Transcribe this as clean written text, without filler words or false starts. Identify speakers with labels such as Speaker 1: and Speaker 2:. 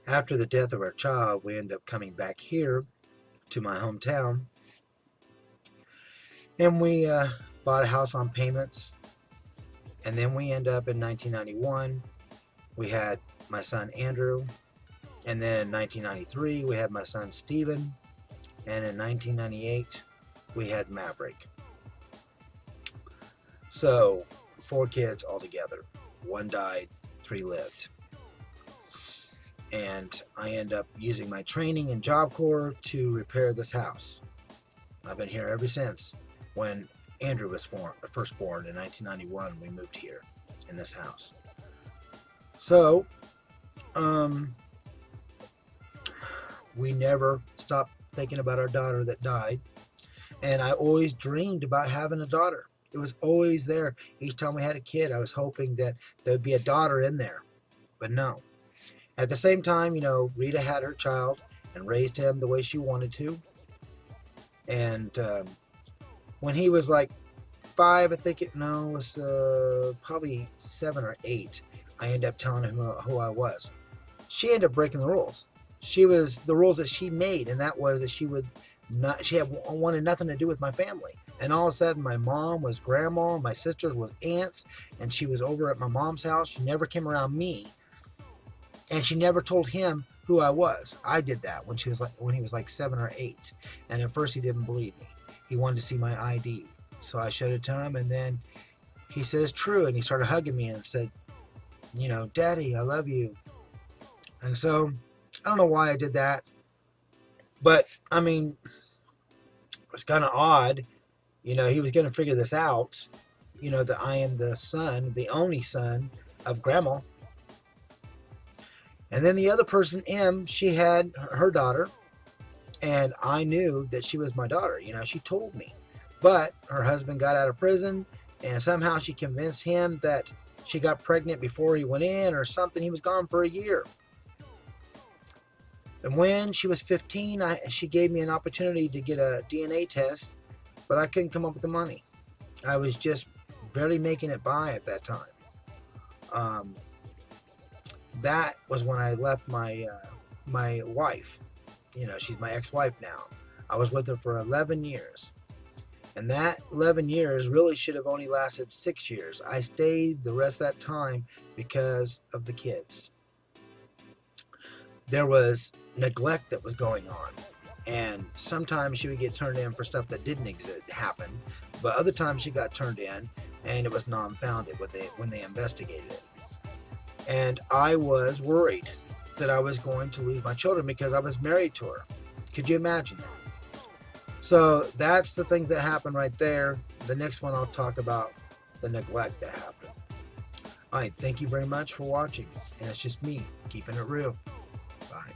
Speaker 1: After the death of our child, we ended up coming back here to my hometown, and we bought a house on payments. And then we end up in 1991. We had my son Andrew, and then in 1993 we had my son Steven, and in 1998 we had Maverick. So 4 kids altogether. 1 died, 3 lived. And I end up using my training in Job Corps to repair this house. I've been here ever since. When Andrew was first born in 1991, we moved here in this house. So, we never stopped thinking about our daughter that died. And I always dreamed about having a daughter. It was always there. Each time we had a kid, I was hoping that there would be a daughter in there. But no. At the same time, Rita had her child and raised him the way she wanted to. And when he was like 5, I think it was probably 7 or 8, I ended up telling him who I was. She ended up breaking the rules. She was the rules that she made, and that was that she wanted nothing to do with my family. And all of a sudden, my mom was grandma, my sisters was aunts, and she was over at my mom's house. She never came around me. And she never told him who I was. I did that when he was like 7 or 8. And at first he didn't believe me. He wanted to see my ID. So I showed it to him, and then he says, "True." And he started hugging me and said, "Daddy, I love you." And so I don't know why I did that. But I mean, it was kind of odd. He was going to figure this out. That I am the son, the only son of grandma. And then the other person, M, she had her daughter, and I knew that she was my daughter. She told me. But her husband got out of prison, and somehow she convinced him that she got pregnant before he went in or something. He was gone for a year. And when she was 15, she gave me an opportunity to get a DNA test, but I couldn't come up with the money. I was just barely making it by at that time. That was when I left my wife. She's my ex-wife now. I was with her for 11 years. And that 11 years really should have only lasted 6 years. I stayed the rest of that time because of the kids. There was neglect that was going on. And sometimes she would get turned in for stuff that didn't happen. But other times she got turned in and it was non-founded when they investigated it. And I was worried that I was going to lose my children because I was married to her. Could you imagine that? So that's the things that happened right there. The next one I'll talk about the neglect that happened. All right, thank you very much for watching. And it's just me keeping it real. Bye.